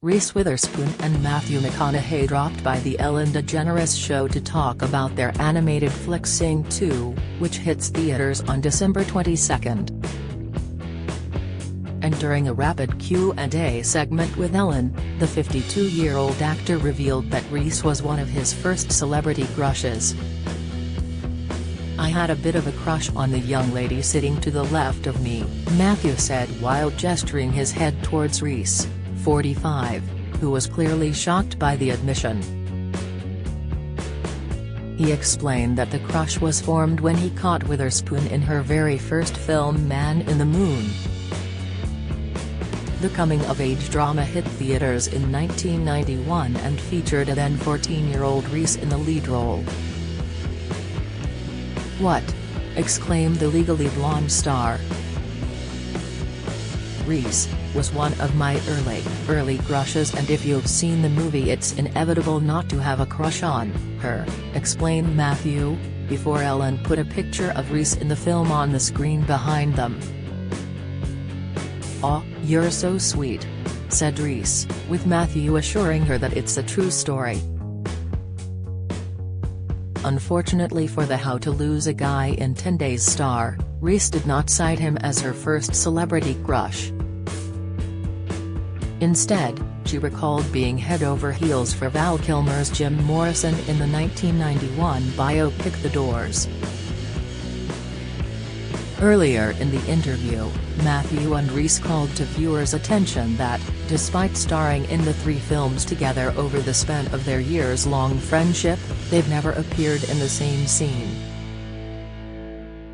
Reese Witherspoon and Matthew McConaughey dropped by the Ellen DeGeneres show to talk about their animated flick Sing 2, which hits theaters on December 22. And during a rapid Q&A segment with Ellen, the 52-year-old actor revealed that Reese was one of his first celebrity crushes. "I had a bit of a crush on the young lady sitting to the left of me," Matthew said while gesturing his head towards Reese, 45, who was clearly shocked by the admission. He explained that the crush was formed when he caught Witherspoon in her very first film Man in the Moon. The coming-of-age drama hit theaters in 1991 and featured a then 14-year-old Reese in the lead role. "What?" exclaimed the Legally Blonde star. "Reese was one of my early crushes, and if you've seen the movie it's inevitable not to have a crush on her," explained Matthew, before Ellen put a picture of Reese in the film on the screen behind them. "Aw, you're so sweet," said Reese, with Matthew assuring her that it's a true story. Unfortunately for the How to Lose a Guy in 10 Days star, Reese did not cite him as her first celebrity crush. Instead, she recalled being head over heels for Val Kilmer's Jim Morrison in the 1991 biopic The Doors. Earlier in the interview, Matthew and Reese called to viewers' attention that, despite starring in the 3 films together over the span of their years-long friendship, they've never appeared in the same scene.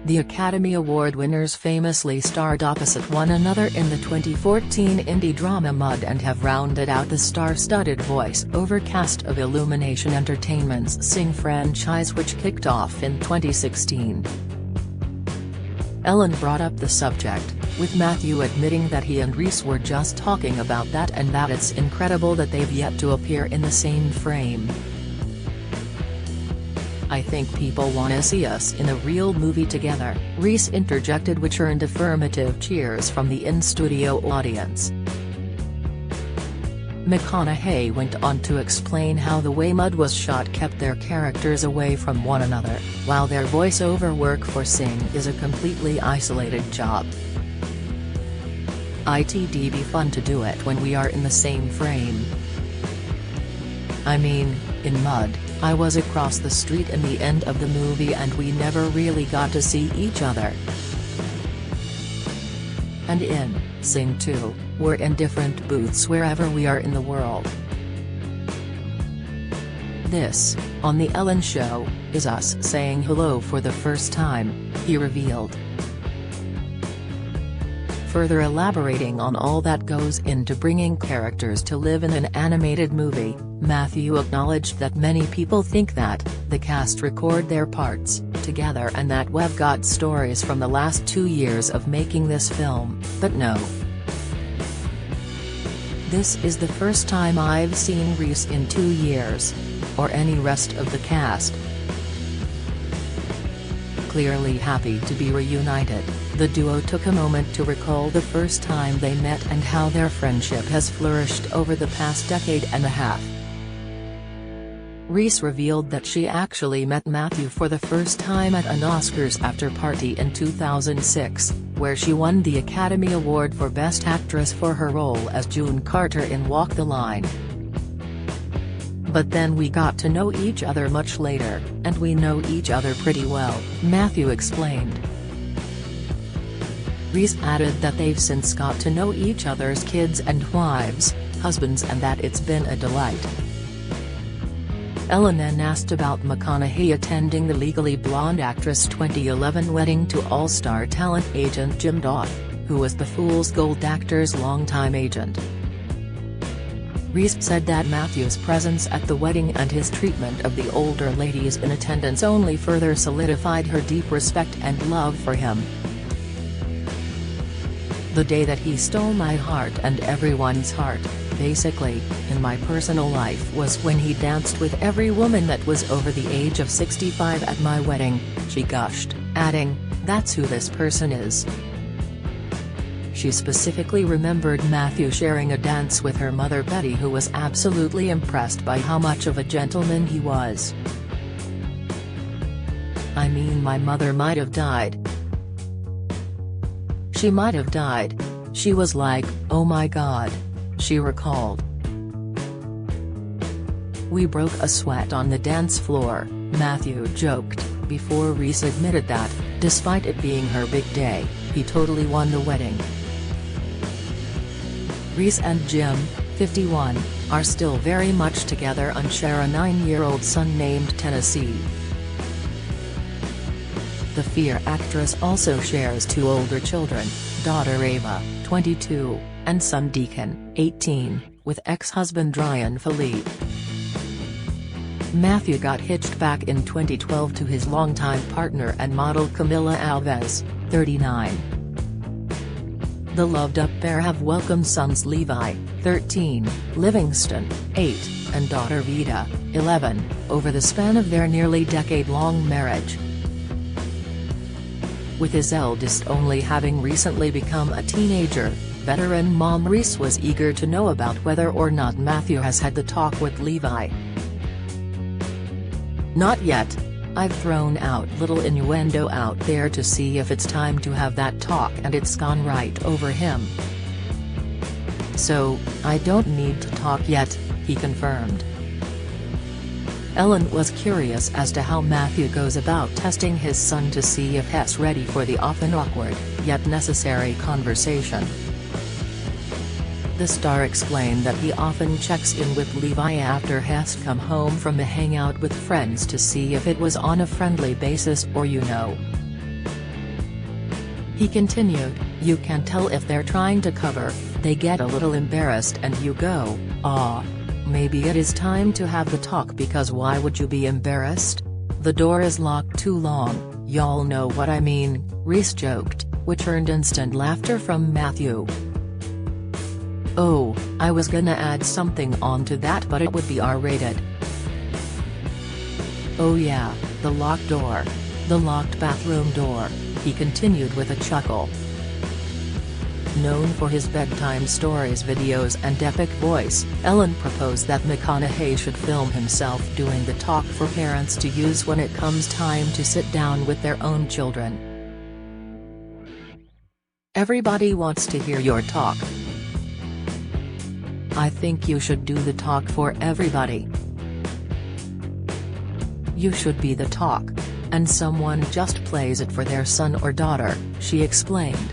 The Academy Award winners famously starred opposite one another in the 2014 indie drama Mud and have rounded out the star-studded voice-over cast of Illumination Entertainment's Sing franchise, which kicked off in 2016. Ellen brought up the subject, with Matthew admitting that he and Reese were just talking about that and that it's incredible that they've yet to appear in the same frame. "I think people wanna see us in a real movie together," Reese interjected, which earned affirmative cheers from the in-studio audience. McConaughey went on to explain how the way Mud was shot kept their characters away from one another, while their voice-over work for Sing is a completely isolated job. "It'd be fun to do it when we are in the same frame. I mean, in Mud, I was across the street in the end of the movie and we never really got to see each other. And in Sing 2, we're in different booths wherever we are in the world. This, on The Ellen Show, is us saying hello for the first time," he revealed. Further elaborating on all that goes into bringing characters to live in an animated movie, Matthew acknowledged that many people think that the cast record their parts together and that we've got stories from the last 2 years of making this film, but no. "This is the first time I've seen Reese in 2 years. Or any rest of the cast. Clearly happy to be reunited." The duo took a moment to recall the first time they met and how their friendship has flourished over the past decade and a half. Reese revealed that she actually met Matthew for the first time at an Oscars after-party in 2006, where she won the Academy Award for Best Actress for her role as June Carter in Walk the Line. "But then we got to know each other much later, and we know each other pretty well," Matthew explained. Reese added that they've since got to know each other's kids and wives, husbands, and that it's been a delight. Ellen then asked about McConaughey attending the Legally Blonde actress' 2011 wedding to all-star talent agent Jim Dodd, who was the Fool's Gold actor's longtime agent. Reese said that Matthew's presence at the wedding and his treatment of the older ladies in attendance only further solidified her deep respect and love for him. "The day that he stole my heart and everyone's heart, basically, in my personal life was when he danced with every woman that was over the age of 65 at my wedding," she gushed, adding, "That's who this person is." She specifically remembered Matthew sharing a dance with her mother Betty, who was absolutely impressed by how much of a gentleman he was. "I mean, my mother might have died. She might have died. She was like, oh my God," she recalled. "We broke a sweat on the dance floor," Matthew joked, before Reese admitted that, despite it being her big day, he totally won the wedding. Reese and Jim, 51, are still very much together and share a 9-year-old son named Tennessee. The Fear actress also shares 2 older children, daughter Ava, 22, and son Deacon, 18, with ex-husband Ryan Philippe. Matthew got hitched back in 2012 to his longtime partner and model Camila Alves, 39. The loved-up pair have welcomed sons Levi, 13, Livingston, 8, and daughter Vida, 11, over the span of their nearly decade-long marriage. With his eldest only having recently become a teenager, veteran mom Reese was eager to know about whether or not Matthew has had the talk with Levi. "Not yet. I've thrown out little innuendo out there to see if it's time to have that talk, and it's gone right over him. So, I don't need to talk yet," he confirmed. Ellen was curious as to how Matthew goes about testing his son to see if he's ready for the often awkward, yet necessary conversation. The star explained that he often checks in with Levi after he's come home from a hangout with friends to see if it was on a friendly basis or He continued, "You can tell if they're trying to cover, they get a little embarrassed and you go, ah. Maybe it is time to have the talk, because why would you be embarrassed? The door is locked too long, y'all know what I mean," Reese joked, which earned instant laughter from Matthew. "Oh, I was gonna add something onto that, but it would be R-rated." "Oh yeah, the locked door. The locked bathroom door," he continued with a chuckle. Known for his bedtime stories videos and epic voice, Ellen proposed that McConaughey should film himself doing the talk for parents to use when it comes time to sit down with their own children. "Everybody wants to hear your talk. I think you should do the talk for everybody. You should be the talk. And someone just plays it for their son or daughter," she explained.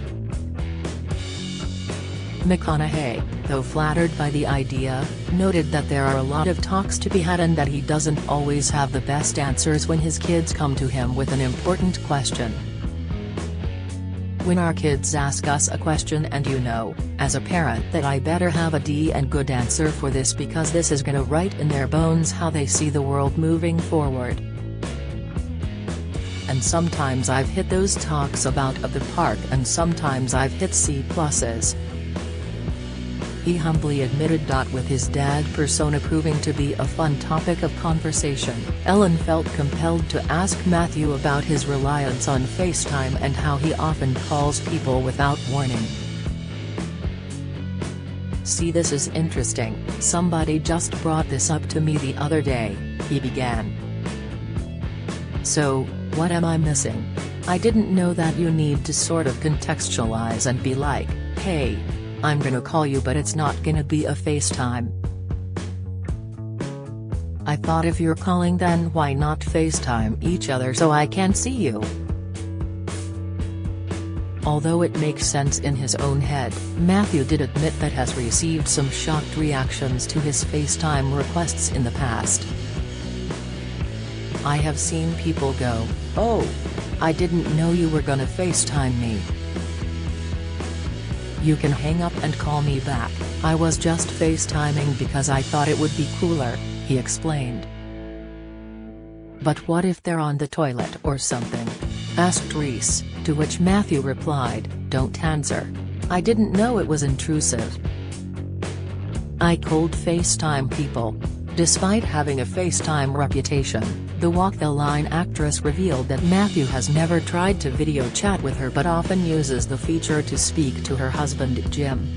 McConaughey, though flattered by the idea, noted that there are a lot of talks to be had and that he doesn't always have the best answers when his kids come to him with an important question. "When our kids ask us a question and as a parent, that I better have a D and good answer for this, because this is gonna write in their bones how they see the world moving forward. And sometimes I've hit those talks about the park, and sometimes I've hit C+s. He humbly admitted. With his dad persona proving to be a fun topic of conversation, Ellen felt compelled to ask Matthew about his reliance on FaceTime and how he often calls people without warning. "See, this is interesting, somebody just brought this up to me the other day," he began. "So, what am I missing? I didn't know that you need to sort of contextualize and be like, hey, I'm gonna call you, but it's not gonna be a FaceTime. I thought if you're calling, then why not FaceTime each other so I can see you?" Although it makes sense in his own head, Matthew did admit that has received some shocked reactions to his FaceTime requests in the past. "I have seen people go, oh, I didn't know you were gonna FaceTime me. You can hang up and call me back, I was just FaceTiming because I thought it would be cooler," he explained. "But what if they're on the toilet or something?" asked Reese, to which Matthew replied, "Don't answer. I didn't know it was intrusive. I cold FaceTime people." Despite having a FaceTime reputation, The Walk the Line actress revealed that Matthew has never tried to video chat with her but often uses the feature to speak to her husband Jim.